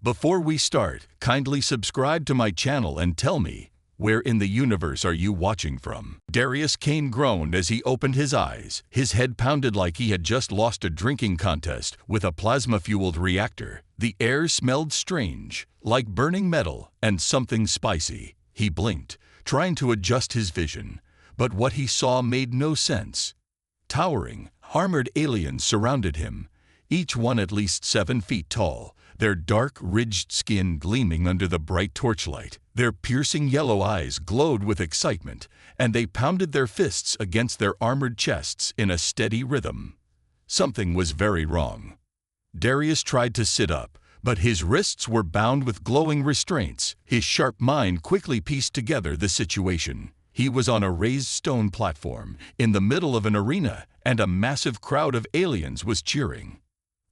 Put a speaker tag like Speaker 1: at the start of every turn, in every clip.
Speaker 1: Before we start, kindly subscribe to my channel and tell me, where in the universe are you watching from? Darius Kane groaned as he opened his eyes. His head pounded like he had just lost a drinking contest with a plasma-fueled reactor. The air smelled strange, like burning metal and something spicy. He blinked, trying to adjust his vision, but what he saw made no sense. Towering, armored aliens surrounded him, each one at least 7 feet tall, their dark, ridged skin gleaming under the bright torchlight. Their piercing yellow eyes glowed with excitement, and they pounded their fists against their armored chests in a steady rhythm. Something was very wrong. Darius tried to sit up, but his wrists were bound with glowing restraints. His sharp mind quickly pieced together the situation. He was on a raised stone platform, in the middle of an arena, and a massive crowd of aliens was cheering.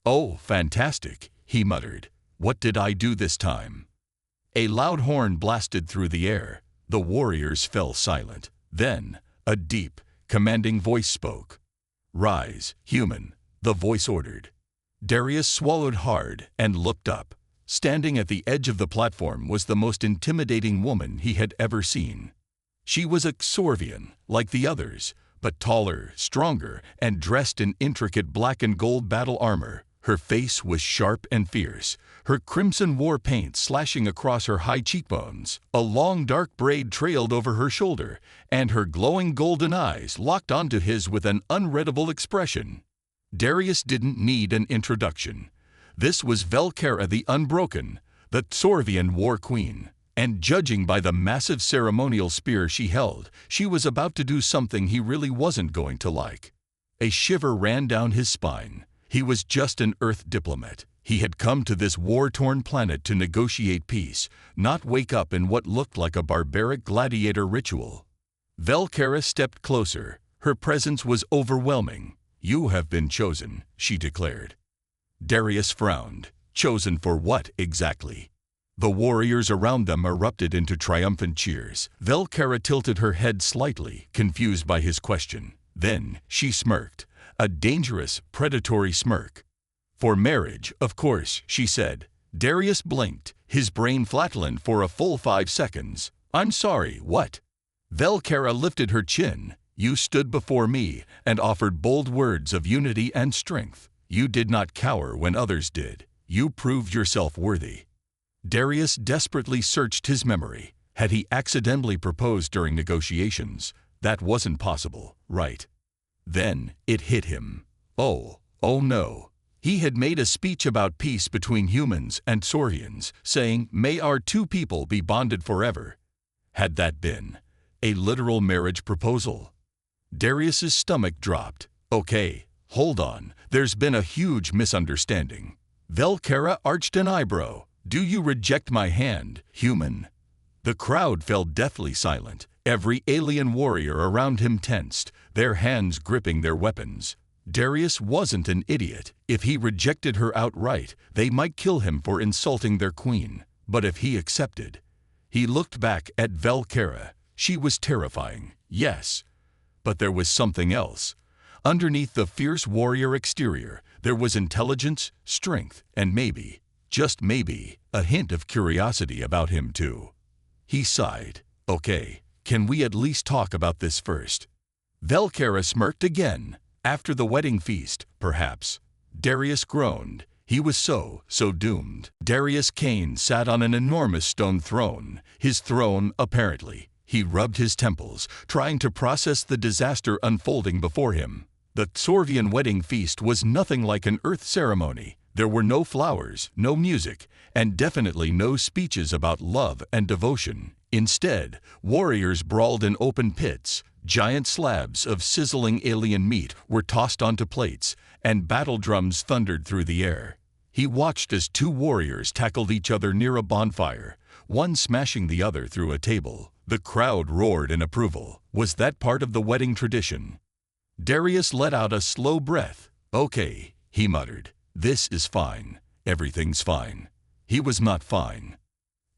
Speaker 1: "Oh, fantastic," he muttered. "What did I do this time?" A loud horn blasted through the air. The warriors fell silent. Then, a deep, commanding voice spoke. "Rise, human," the voice ordered. Darius swallowed hard and looked up. Standing at the edge of the platform was the most intimidating woman he had ever seen. She was a Xorvian, like the others, but taller, stronger, and dressed in intricate black and gold battle armor. Her face was sharp and fierce, her crimson war paint slashing across her high cheekbones. A long dark braid trailed over her shoulder, and her glowing golden eyes locked onto his with an unreadable expression. Darius didn't need an introduction. This was Velkara the Unbroken, the Xorvian war queen. And judging by the massive ceremonial spear she held, she was about to do something he really wasn't going to like. A shiver ran down his spine. He was just an Earth diplomat. He had come to this war-torn planet to negotiate peace, not wake up in what looked like a barbaric gladiator ritual. Velkara stepped closer. Her presence was overwhelming. "You have been chosen," she declared. Darius frowned. Chosen for what, exactly? The warriors around them erupted into triumphant cheers. Velkara tilted her head slightly, confused by his question. Then she smirked, a dangerous, predatory smirk. "For marriage, of course," she said. Darius blinked, his brain flatlined for a full 5 seconds. "I'm sorry, what?" Velkara lifted her chin. "You stood before me and offered bold words of unity and strength. You did not cower when others did. You proved yourself worthy." Darius desperately searched his memory. Had he accidentally proposed during negotiations? That wasn't possible, right? Then it hit him. Oh no. He had made a speech about peace between humans and Xorvians, saying, "May our two people be bonded forever." Had that been a literal marriage proposal? Darius's stomach dropped. "Okay, hold on. There's been a huge misunderstanding." Velkara arched an eyebrow. "Do you reject my hand, human?" The crowd fell deathly silent. Every alien warrior around him tensed, their hands gripping their weapons. Darius wasn't an idiot. If he rejected her outright, they might kill him for insulting their queen. But if he accepted... He looked back at Velkara. She was terrifying, yes. But there was something else. Underneath the fierce warrior exterior, there was intelligence, strength, and maybe, just maybe, a hint of curiosity about him too. He sighed. "Okay, can we at least talk about this first?" Velkara smirked again. "After the wedding feast, perhaps." Darius groaned. He was so doomed. Darius Kane sat on an enormous stone throne. His throne, apparently. He rubbed his temples, trying to process the disaster unfolding before him. The Xorvian wedding feast was nothing like an Earth ceremony. There were no flowers, no music, and definitely no speeches about love and devotion. Instead, warriors brawled in open pits. Giant slabs of sizzling alien meat were tossed onto plates, and battle drums thundered through the air. He watched as 2 warriors tackled each other near a bonfire, one smashing the other through a table. The crowd roared in approval. Was that part of the wedding tradition? Darius let out a slow breath. "Okay," he muttered. "This is fine. Everything's fine." He was not fine.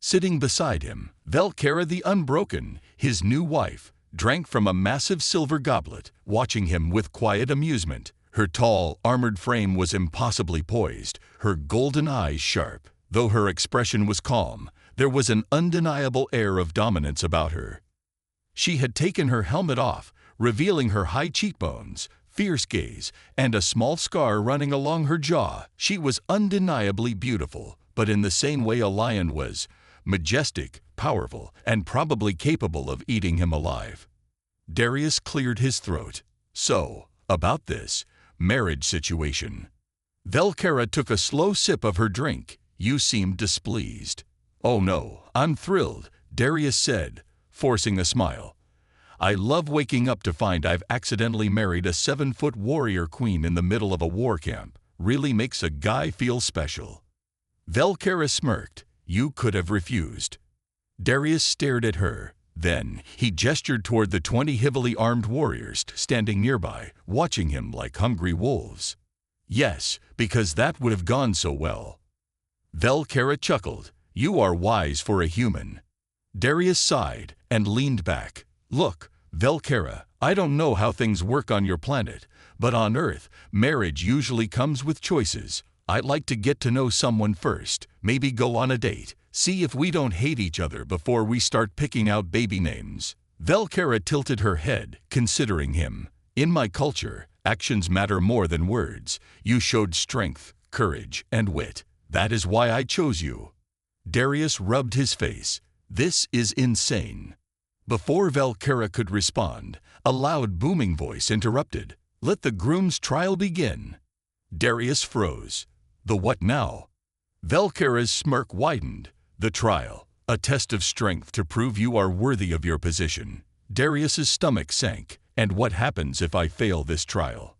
Speaker 1: Sitting beside him, Velkara the Unbroken, his new wife, drank from a massive silver goblet, watching him with quiet amusement. Her tall, armored frame was impossibly poised, her golden eyes sharp. Though her expression was calm, there was an undeniable air of dominance about her. She had taken her helmet off, revealing her high cheekbones, fierce gaze, and a small scar running along her jaw. She was undeniably beautiful, but in the same way a lion was: majestic, powerful, and probably capable of eating him alive. Darius cleared his throat. So, about this marriage situation. Velkara took a slow sip of her drink. You seemed displeased. Oh no, I'm thrilled, Darius said, forcing a smile. I love waking up to find I've accidentally married a 7-foot warrior queen in the middle of a war camp. Really makes a guy feel special. Velkara smirked. You could have refused. Darius stared at her. Then, he gestured toward the 20 heavily armed warriors standing nearby, watching him like hungry wolves. Yes, because that would have gone so well. Velkara chuckled. You are wise for a human. Darius sighed and leaned back. Look, Velkara, I don't know how things work on your planet, but on Earth, marriage usually comes with choices. I'd like to get to know someone first, maybe go on a date, see if we don't hate each other before we start picking out baby names. Velkara tilted her head, considering him. In my culture, actions matter more than words. You showed strength, courage, and wit. That is why I chose you. Darius rubbed his face. This is insane. Before Velkara could respond, a loud booming voice interrupted. Let the groom's trial begin. Darius froze. The what now? Velkara's smirk widened. The trial, a test of strength to prove you are worthy of your position. Darius's stomach sank. And what happens if I fail this trial?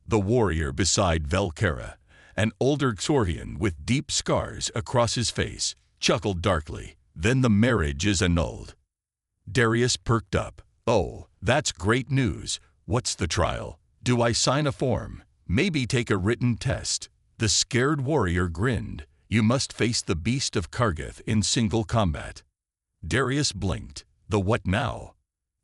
Speaker 1: The warrior beside Velkara, an older Xorvian with deep scars across his face, chuckled darkly. Then the marriage is annulled. Darius perked up. Oh, that's great news. What's the trial? Do I sign a form? Maybe take a written test? The scared warrior grinned. You must face the beast of Kargath in single combat. Darius blinked. The what now?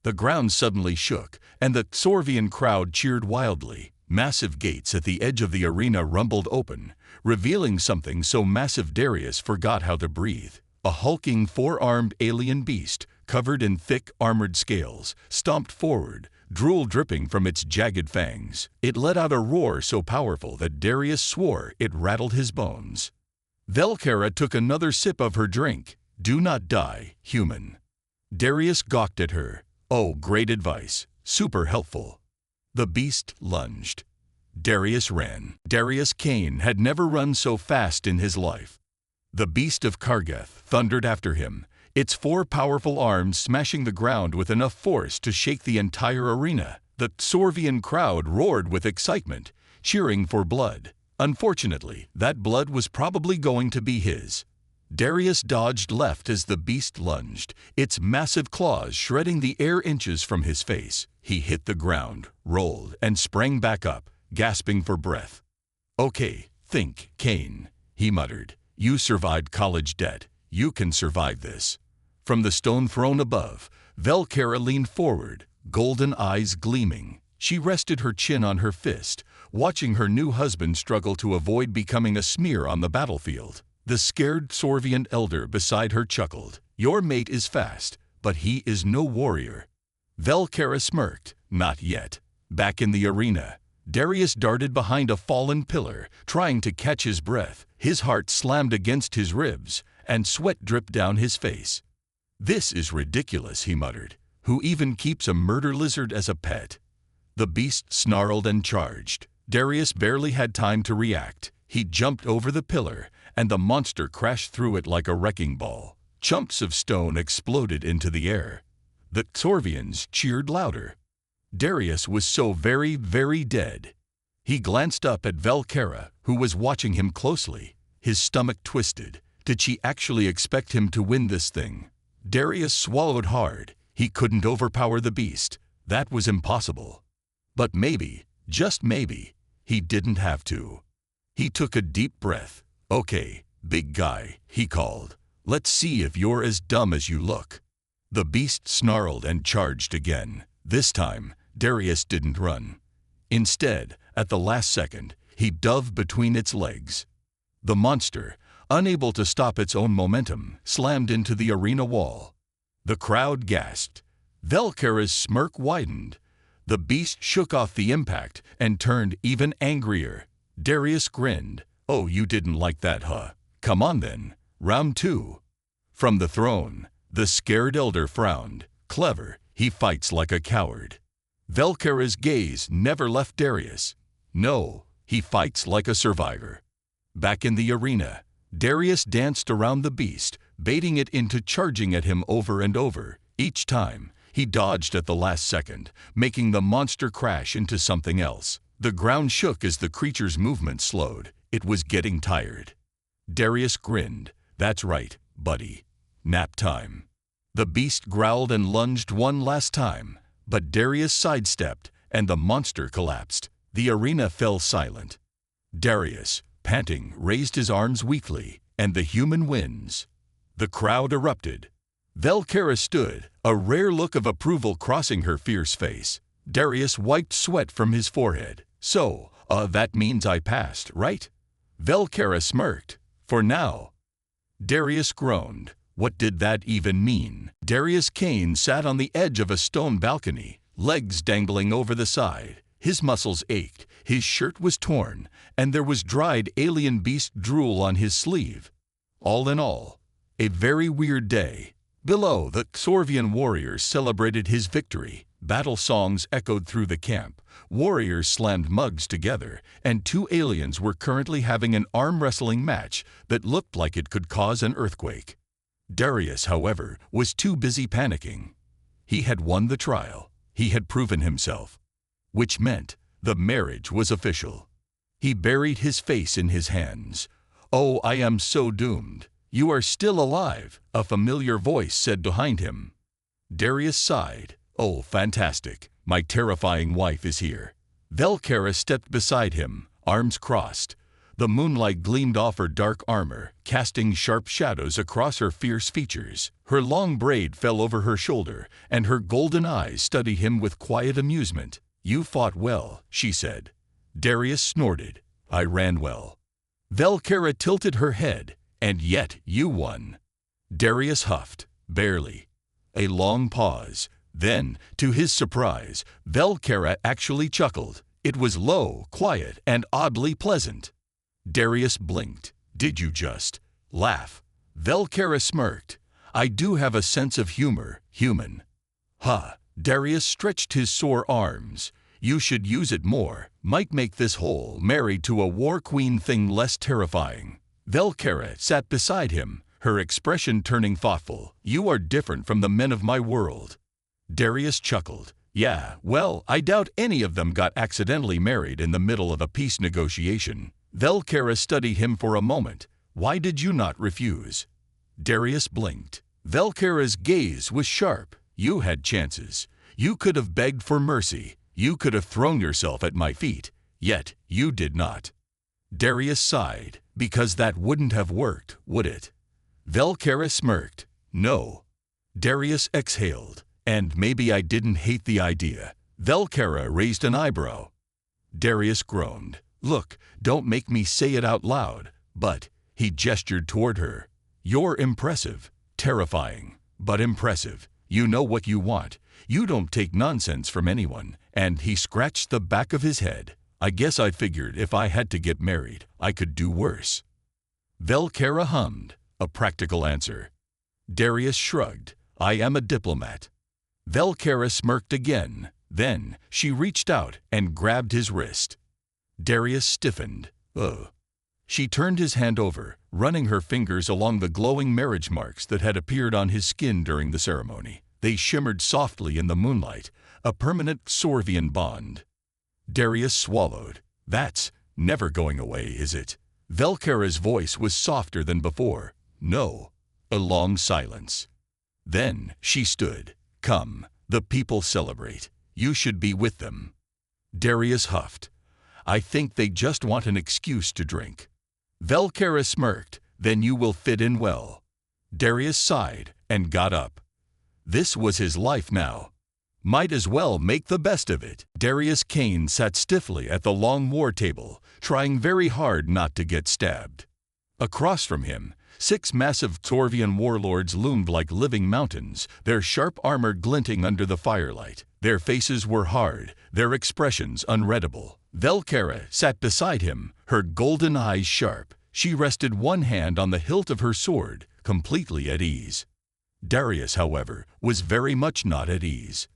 Speaker 1: The ground suddenly shook, and the Xorvian crowd cheered wildly. Massive gates at the edge of the arena rumbled open, revealing something so massive Darius forgot how to breathe. A hulking 4-armed alien beast, covered in thick armored scales, stomped forward, drool dripping from its jagged fangs. It let out a roar so powerful that Darius swore it rattled his bones. Velkara took another sip of her drink. Do not die, human. Darius gawked at her. Oh, great advice. Super helpful. The beast lunged. Darius ran. Darius Kane had never run so fast in his life. The beast of Kargath thundered after him, its 4 powerful arms smashing the ground with enough force to shake the entire arena. The Xorvian crowd roared with excitement, cheering for blood. Unfortunately, that blood was probably going to be his. Darius dodged left as the beast lunged, its massive claws shredding the air inches from his face. He hit the ground, rolled, and sprang back up, gasping for breath. Okay, think, Kane, he muttered. You survived college debt. You can survive this. From the stone throne above, Velkara leaned forward, golden eyes gleaming. She rested her chin on her fist, watching her new husband struggle to avoid becoming a smear on the battlefield. The scared Xorvian elder beside her chuckled. Your mate is fast, but he is no warrior. Velkara smirked. Not yet. Back in the arena, Darius darted behind a fallen pillar, trying to catch his breath. His heart slammed against his ribs, and sweat dripped down his face. This is ridiculous, he muttered. Who even keeps a murder lizard as a pet? The beast snarled and charged. Darius barely had time to react. He jumped over the pillar, and the monster crashed through it like a wrecking ball. Chunks of stone exploded into the air. The Xorvians cheered louder. Darius was so very, very dead. He glanced up at Velkara, who was watching him closely. His stomach twisted. Did she actually expect him to win this thing? Darius swallowed hard. He couldn't overpower the beast. That was impossible. But maybe, just maybe, he didn't have to. He took a deep breath. Okay, big guy, he called. Let's see if you're as dumb as you look. The beast snarled and charged again. This time, Darius didn't run. Instead, at the last second, he dove between its legs. The monster, unable to stop its own momentum, slammed into the arena wall. The crowd gasped. Velkera's smirk widened. The beast shook off the impact and turned even angrier. Darius grinned. "Oh, you didn't like that, huh? Come on then. Round 2. From the throne, the scared elder frowned. Clever, he fights like a coward. Velkera's gaze never left Darius. No, he fights like a survivor. Back in the arena, Darius danced around the beast, baiting it into charging at him over and over. Each time, he dodged at the last second, making the monster crash into something else. The ground shook as the creature's movement slowed. It was getting tired. Darius grinned. "That's right, buddy. Nap time." The beast growled and lunged one last time, but Darius sidestepped, and the monster collapsed. The arena fell silent. Darius, panting, raised his arms weakly, and the human wins. The crowd erupted. Velkera stood, a rare look of approval crossing her fierce face. Darius wiped sweat from his forehead. "So, that means I passed, right?" Velkera smirked. "For now." Darius groaned. What did that even mean? Darius Kane sat on the edge of a stone balcony, legs dangling over the side. His muscles ached, his shirt was torn, and there was dried alien beast drool on his sleeve. All in all, a very weird day. Below, the Xorvian warriors celebrated his victory. Battle songs echoed through the camp. Warriors slammed mugs together, and 2 aliens were currently having an arm wrestling match that looked like it could cause an earthquake. Darius, however, was too busy panicking. He had won the trial. He had proven himself. Which meant the marriage was official. He buried his face in his hands. "Oh, I am so doomed." "You are still alive," a familiar voice said behind him. Darius sighed. "Oh, fantastic. My terrifying wife is here." Velkera stepped beside him, arms crossed. The moonlight gleamed off her dark armor, casting sharp shadows across her fierce features. Her long braid fell over her shoulder, and her golden eyes studied him with quiet amusement. "You fought well," she said. Darius snorted. "I ran well." Velkera tilted her head. "And yet you won." Darius huffed. "Barely." A long pause. Then, to his surprise, Velkera actually chuckled. It was low, quiet, and oddly pleasant. Darius blinked. "Did you just laugh?" Velkera smirked. "I do have a sense of humor, human." "Ha!" Darius stretched his sore arms. "You should use it more. Might make this whole married to a war queen thing less terrifying." Velkera sat beside him, her expression turning thoughtful. "You are different from the men of my world." Darius chuckled. "Yeah, well, I doubt any of them got accidentally married in the middle of a peace negotiation." Velkera studied him for a moment. "Why did you not refuse?" Darius blinked. Velkera's gaze was sharp. "You had chances. You could have begged for mercy. You could have thrown yourself at my feet. Yet you did not." Darius sighed. "Because that wouldn't have worked, would it?" Velkera smirked. "No." Darius exhaled. "And maybe I didn't hate the idea." Velkera raised an eyebrow. Darius groaned. "Look, don't make me say it out loud, but," he gestured toward her, "you're impressive. Terrifying, but impressive. You know what you want. You don't take nonsense from anyone." And he scratched the back of his head. "I guess I figured if I had to get married, I could do worse." Velkera hummed. "A practical answer." Darius shrugged. "I am a diplomat." Velkera smirked again. Then she reached out and grabbed his wrist. Darius stiffened. "Ugh." She turned his hand over, running her fingers along the glowing marriage marks that had appeared on his skin during the ceremony. They shimmered softly in the moonlight, a permanent Xorvian bond. Darius swallowed. "That's never going away, is it?" Velkera's voice was softer than before. "No." A long silence. Then she stood. "Come, the people celebrate. You should be with them." Darius huffed. "I think they just want an excuse to drink." Velkera smirked. "Then you will fit in well." Darius sighed and got up. This was his life now. Might as well make the best of it. Darius Kane sat stiffly at the long war table, trying very hard not to get stabbed. Across from him, 6 massive Xorvian warlords loomed like living mountains, their sharp armor glinting under the firelight. Their faces were hard, their expressions unreadable. Velkara sat beside him, her golden eyes sharp. She rested one hand on the hilt of her sword, completely at ease. Darius, however, was very much not at ease.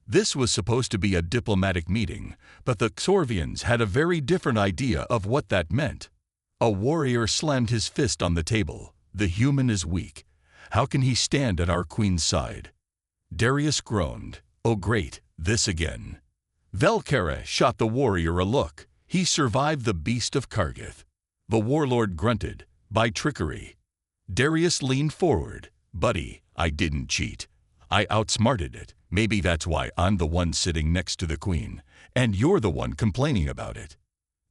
Speaker 1: This was supposed to be a diplomatic meeting, but the Xorvians had a very different idea of what that meant. A warrior slammed his fist on the table. The human is weak. How can he stand at our queen's side? Darius groaned. Oh great, this again. Velkara shot the warrior a look. He survived the beast of Kargath. The warlord grunted. By trickery. Darius leaned forward. Buddy, I didn't cheat. I outsmarted it. Maybe that's why I'm the one sitting next to the queen, and you're the one complaining about it.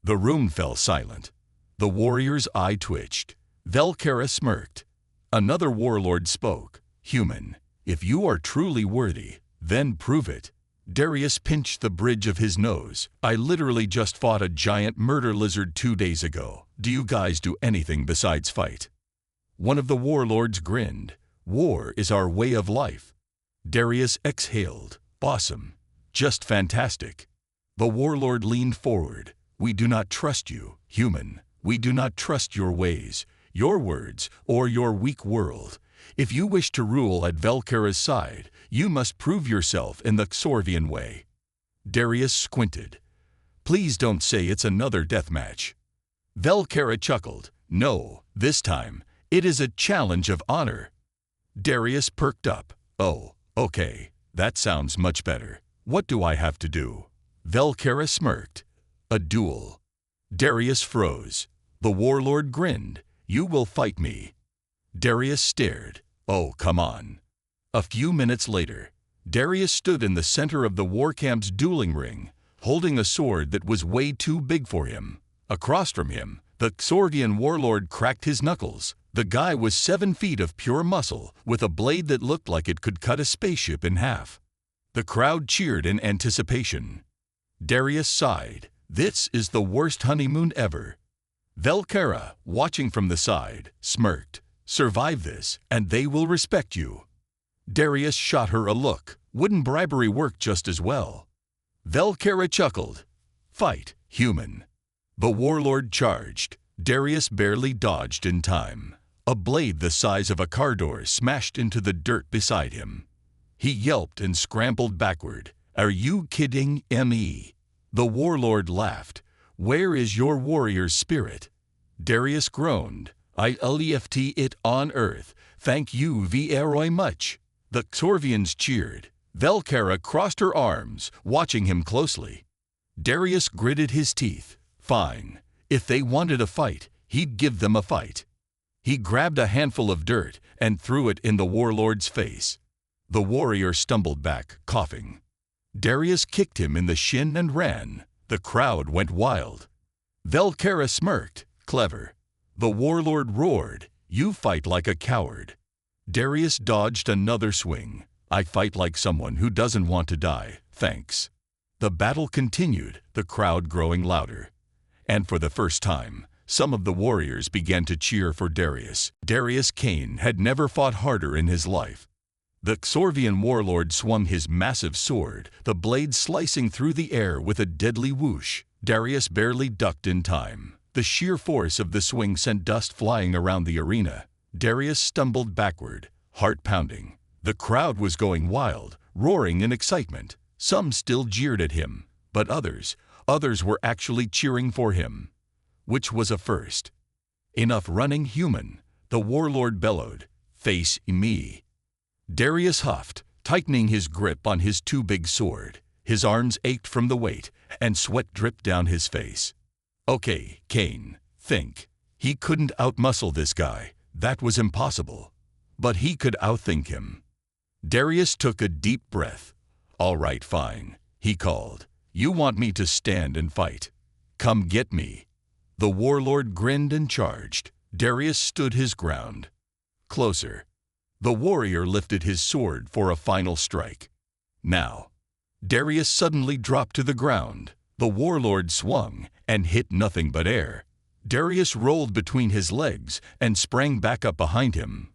Speaker 1: The room fell silent. The warrior's eye twitched. Velkara smirked. Another warlord spoke. Human, if you are truly worthy, then prove it. Darius pinched the bridge of his nose. I literally just fought a giant murder lizard 2 days ago. Do you guys do anything besides fight? One of the warlords grinned. War is our way of life. Darius exhaled. Awesome. Just fantastic. The warlord leaned forward. We do not trust you, human. We do not trust your ways, your words, or your weak world. If you wish to rule at Velkara's side, you must prove yourself in the Xorvian way. Darius squinted. Please don't say it's another deathmatch. Velkara chuckled. No, this time, it is a challenge of honor. Darius perked up. Oh, okay, that sounds much better. What do I have to do? Velkara smirked. A duel. Darius froze. The warlord grinned. You will fight me. Darius stared. Oh, come on. A few minutes later, Darius stood in the center of the war camp's dueling ring, holding a sword that was way too big for him. Across from him, the Xorvian warlord cracked his knuckles. The guy was 7 feet of pure muscle, with a blade that looked like it could cut a spaceship in half. The crowd cheered in anticipation. Darius sighed. This is the worst honeymoon ever. Velkara, watching from the side, smirked. Survive this, and they will respect you. Darius shot her a look. Wouldn't bribery work just as well? Velkara chuckled. Fight, human. The warlord charged. Darius barely dodged in time. A blade the size of a car door smashed into the dirt beside him. He yelped and scrambled backward. Are you kidding me? The warlord laughed. Where is your warrior's spirit? Darius groaned. I left it on earth. Thank you very much. The Xorvians cheered. Velkara crossed her arms, watching him closely. Darius gritted his teeth. Fine. If they wanted a fight, he'd give them a fight. He grabbed a handful of dirt and threw it in the warlord's face. The warrior stumbled back, coughing. Darius kicked him in the shin and ran. The crowd went wild. Velkara smirked. Clever. The warlord roared. You fight like a coward. Darius dodged another swing. I fight like someone who doesn't want to die, thanks. The battle continued, the crowd growing louder. And for the first time, some of the warriors began to cheer for Darius. Darius Kane had never fought harder in his life. The Xorvian warlord swung his massive sword, the blade slicing through the air with a deadly whoosh. Darius barely ducked in time. The sheer force of the swing sent dust flying around the arena. Darius stumbled backward, heart pounding. The crowd was going wild, roaring in excitement. Some still jeered at him, but others were actually cheering for him. Which was a first. Enough running, human, the warlord bellowed. Face me. Darius huffed, tightening his grip on his too big sword. His arms ached from the weight, and sweat dripped down his face. Okay, Kane, think. He couldn't outmuscle this guy. That was impossible. But he could outthink him. Darius took a deep breath. All right, fine, he called. You want me to stand and fight? Come get me. The warlord grinned and charged. Darius stood his ground. Closer. The warrior lifted his sword for a final strike. Now. Darius suddenly dropped to the ground. The warlord swung and hit nothing but air. Darius rolled between his legs and sprang back up behind him.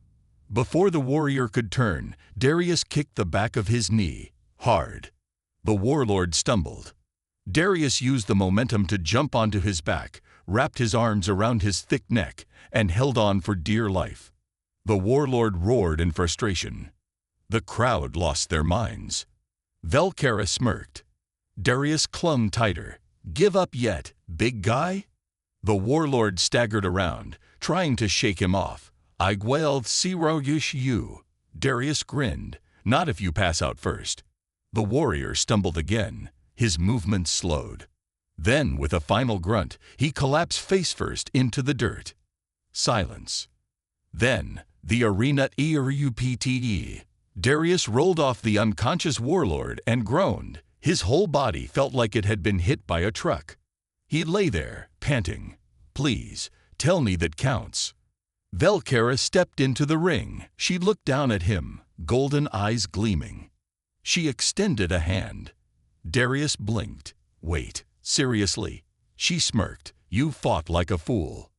Speaker 1: Before the warrior could turn, Darius kicked the back of his knee, hard. The warlord stumbled. Darius used the momentum to jump onto his back, wrapped his arms around his thick neck, and held on for dear life. The warlord roared in frustration. The crowd lost their minds. Velkara smirked. Darius clung tighter. "Give up yet, big guy?" The warlord staggered around, trying to shake him off. "I will see you." Darius grinned. "Not if you pass out first." The warrior stumbled again. His movements slowed. Then, with a final grunt, he collapsed face first into the dirt. Silence. Then, the arena erupted. Darius rolled off the unconscious warlord and groaned. His whole body felt like it had been hit by a truck. He lay there, panting. "Please, tell me that counts." Velkara stepped into the ring. She looked down at him, golden eyes gleaming. She extended a hand. Darius blinked. "Wait, seriously?" She smirked. "You fought like a fool."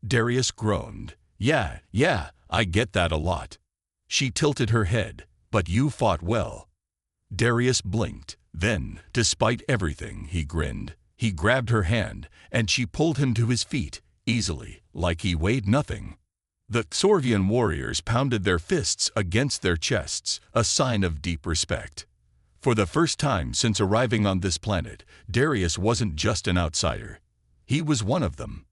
Speaker 1: Darius groaned. Yeah, I get that a lot." She tilted her head. "But you fought well." Darius blinked. Then, despite everything, he grinned. He grabbed her hand, and she pulled him to his feet, easily, like he weighed nothing. The Xorvian warriors pounded their fists against their chests, a sign of deep respect. For the first time since arriving on this planet, Darius wasn't just an outsider. He was one of them.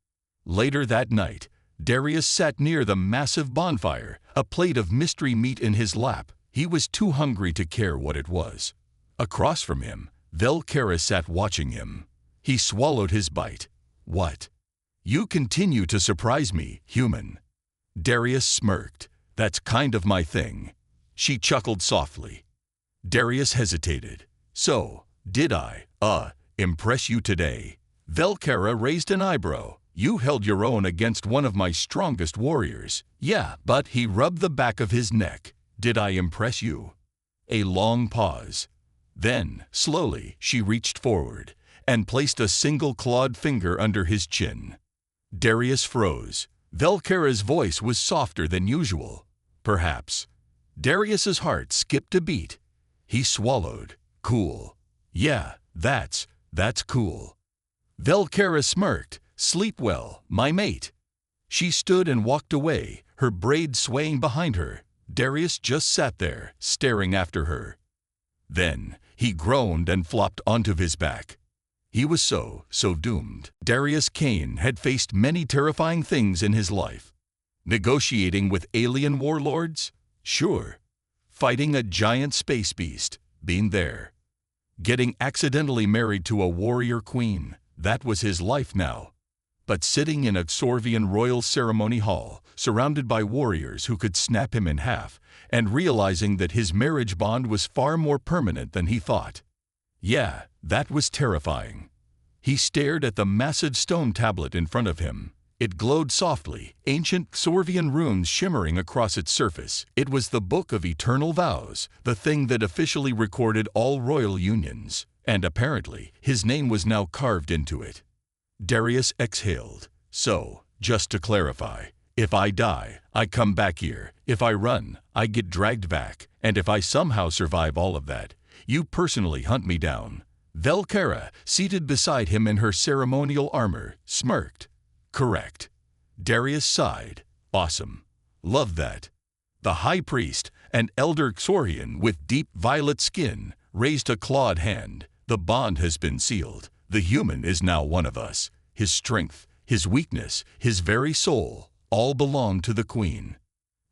Speaker 1: Later that night, Darius sat near the massive bonfire, a plate of mystery meat in his lap. He was too hungry to care what it was. Across from him, Velkara sat watching him. He swallowed his bite. "What?" "You continue to surprise me, human." Darius smirked. "That's kind of my thing." She chuckled softly. Darius hesitated. "So, did I, impress you today?" Velkara raised an eyebrow. "You held your own against one of my strongest warriors." "Yeah, but," he rubbed the back of his neck. "Did I impress you?" A long pause. Then, slowly, she reached forward and placed a single clawed finger under his chin. Darius froze. Velkara's voice was softer than usual. "Perhaps." Darius's heart skipped a beat. He swallowed. "Cool. Yeah, that's cool." Velkara smirked. "Sleep well, my mate." She stood and walked away, her braids swaying behind her. Darius just sat there, staring after her. Then, he groaned and flopped onto his back. He was so doomed. Darius Kane had faced many terrifying things in his life. Negotiating with alien warlords? Sure. Fighting a giant space beast? Been there. Getting accidentally married to a warrior queen? That was his life now. But sitting in a Xorvian royal ceremony hall, surrounded by warriors who could snap him in half, and realizing that his marriage bond was far more permanent than he thought. Yeah, that was terrifying. He stared at the massive stone tablet in front of him. It glowed softly, ancient Xorvian runes shimmering across its surface. It was the Book of Eternal Vows, the thing that officially recorded all royal unions. And apparently, his name was now carved into it. Darius exhaled. "So, just to clarify, if I die, I come back here. If I run, I get dragged back. And if I somehow survive all of that, you personally hunt me down." Velkara, seated beside him in her ceremonial armor, smirked. "Correct." Darius sighed. "Awesome. Love that." The high priest, an elder Xorvian with deep violet skin, raised a clawed hand. "The bond has been sealed. The human is now one of us. His strength, his weakness, his very soul, all belong to the queen."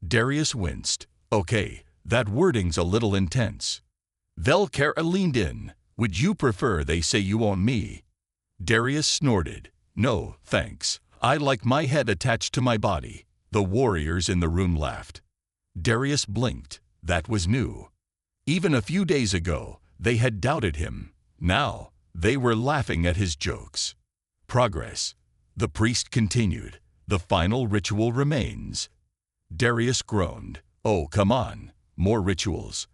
Speaker 1: Darius winced. "Okay, that wording's a little intense." Velkara leaned in. "Would you prefer they say you own me?" Darius snorted. "No, thanks. I like my head attached to my body." The warriors in the room laughed. Darius blinked. That was new. Even a few days ago, they had doubted him. Now, they were laughing at his jokes. Progress. The priest continued. "The final ritual remains." Darius groaned. "Oh, come on. More rituals."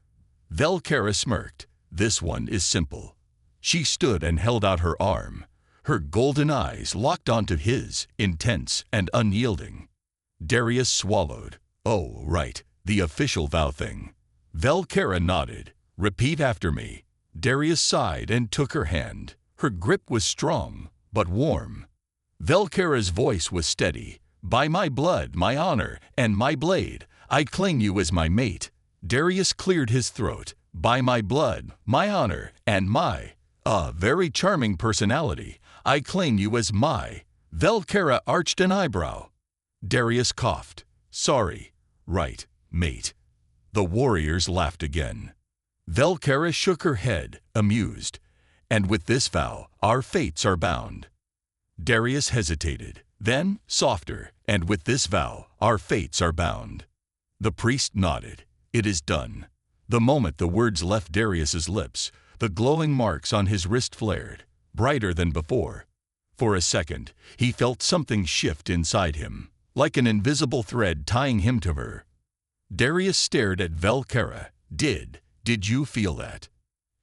Speaker 1: Velkara smirked. "This one is simple." She stood and held out her arm. Her golden eyes locked onto his, intense and unyielding. Darius swallowed. Oh, right, the official vow thing. Velkara nodded. Repeat after me. Darius sighed and took her hand. Her grip was strong, but warm. Velkara's voice was steady. By my blood, my honor, and my blade, I claim you as my mate. Darius cleared his throat. By my blood, my honor, and my, very charming personality, I claim you as my. Velkara arched an eyebrow. Darius coughed. Sorry. Right, mate. The warriors laughed again. Velkara shook her head, amused. And with this vow, our fates are bound. Darius hesitated. Then, softer, and with this vow, our fates are bound. The priest nodded. It is done. The moment the words left Darius's lips, the glowing marks on his wrist flared, brighter than before. For a second, he felt something shift inside him, like an invisible thread tying him to her. Darius stared at Velkara. Did you feel that?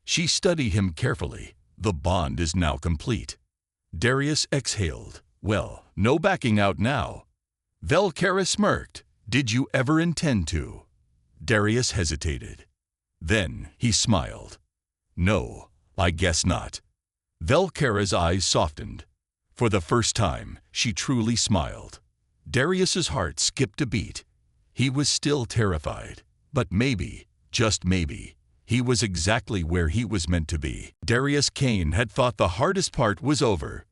Speaker 1: She studied him carefully. The bond is now complete. Darius exhaled. Well, no backing out now. Velkara smirked. Did you ever intend to? Darius hesitated. Then he smiled. No, I guess not. Velkara's eyes softened. For the first time, she truly smiled. Darius's heart skipped a beat. He was still terrified, but maybe, just maybe, he was exactly where he was meant to be. Darius Kane had thought the hardest part was over.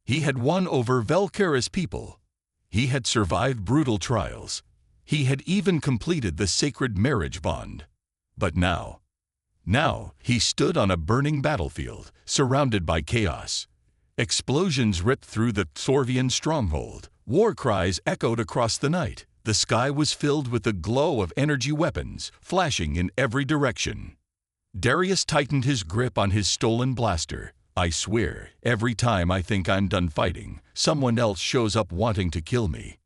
Speaker 1: He had won over Velkara's people. He had survived brutal trials. He had even completed the sacred marriage bond. But now he stood on a burning battlefield, surrounded by chaos. Explosions ripped through the Sorvian stronghold. War cries echoed across the night. The sky was filled with the glow of energy weapons, flashing in every direction. Darius tightened his grip on his stolen blaster. I swear, every time I think I'm done fighting, someone else shows up wanting to kill me.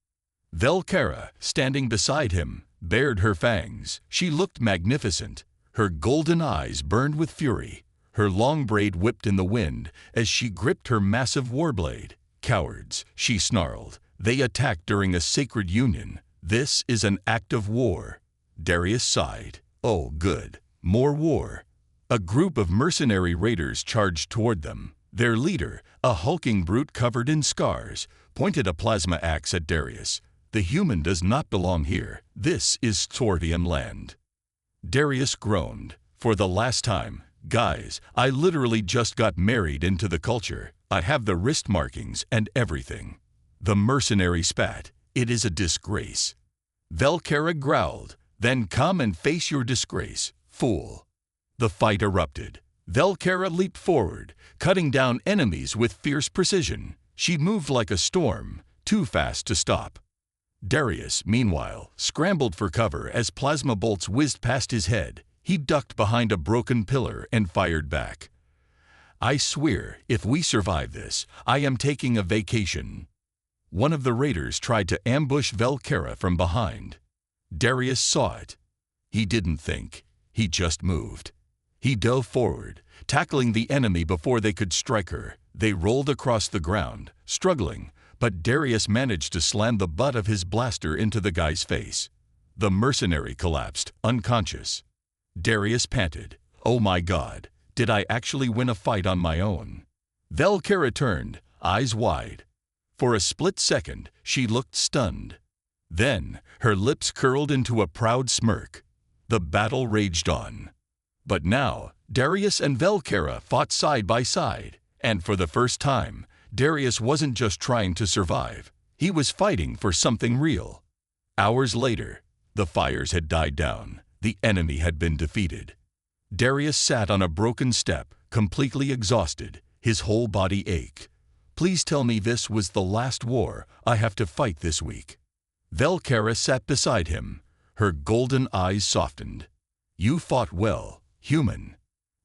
Speaker 1: Velkara, standing beside him, bared her fangs. She looked magnificent. Her golden eyes burned with fury. Her long braid whipped in the wind as she gripped her massive warblade. Cowards, she snarled. They attacked during a sacred union. This is an act of war. Darius sighed. Oh, good. More war. A group of mercenary raiders charged toward them. Their leader, a hulking brute covered in scars, pointed a plasma axe at Darius. The human does not belong here. This is Sorvian land. Darius groaned. For the last time, guys, I literally just got married into the culture. I have the wrist markings and everything. The mercenary spat. It is a disgrace. Velkara growled. Then come and face your disgrace, fool. The fight erupted. Velkara leaped forward, cutting down enemies with fierce precision. She moved like a storm, too fast to stop. Darius, meanwhile, scrambled for cover as plasma bolts whizzed past his head. He ducked behind a broken pillar and fired back. I swear, if we survive this, I am taking a vacation. One of the raiders tried to ambush Velkara from behind. Darius saw it. He didn't think. He just moved. He dove forward, tackling the enemy before they could strike her. They rolled across the ground, struggling, but Darius managed to slam the butt of his blaster into the guy's face. The mercenary collapsed, unconscious. Darius panted. Oh my God, did I actually win a fight on my own? Velkara turned, eyes wide. For a split second, she looked stunned. Then, her lips curled into a proud smirk. The battle raged on. But now, Darius and Velkara fought side by side, and for the first time, Darius wasn't just trying to survive. He was fighting for something real. Hours later, the fires had died down. The enemy had been defeated. Darius sat on a broken step, completely exhausted. His whole body ached. Please tell me this was the last war I have to fight this week. Velkara sat beside him. Her golden eyes softened. You fought well, human.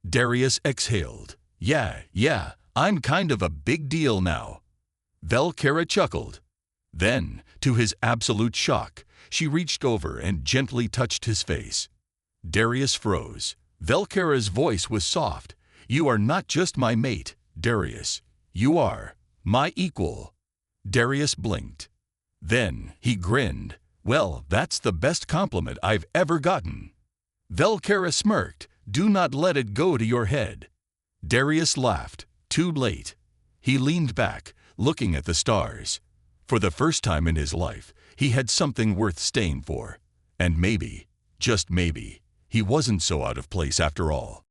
Speaker 1: Darius exhaled. Yeah, I'm kind of a big deal now. Velkara chuckled. Then, to his absolute shock, she reached over and gently touched his face. Darius froze. Velkara's voice was soft. You are not just my mate, Darius. You are my equal." Darius blinked. Then he grinned. "Well, that's the best compliment I've ever gotten." Velkara smirked. "Do not let it go to your head." Darius laughed. Too late. He leaned back, looking at the stars. For the first time in his life, he had something worth staying for. And maybe, just maybe, he wasn't so out of place after all.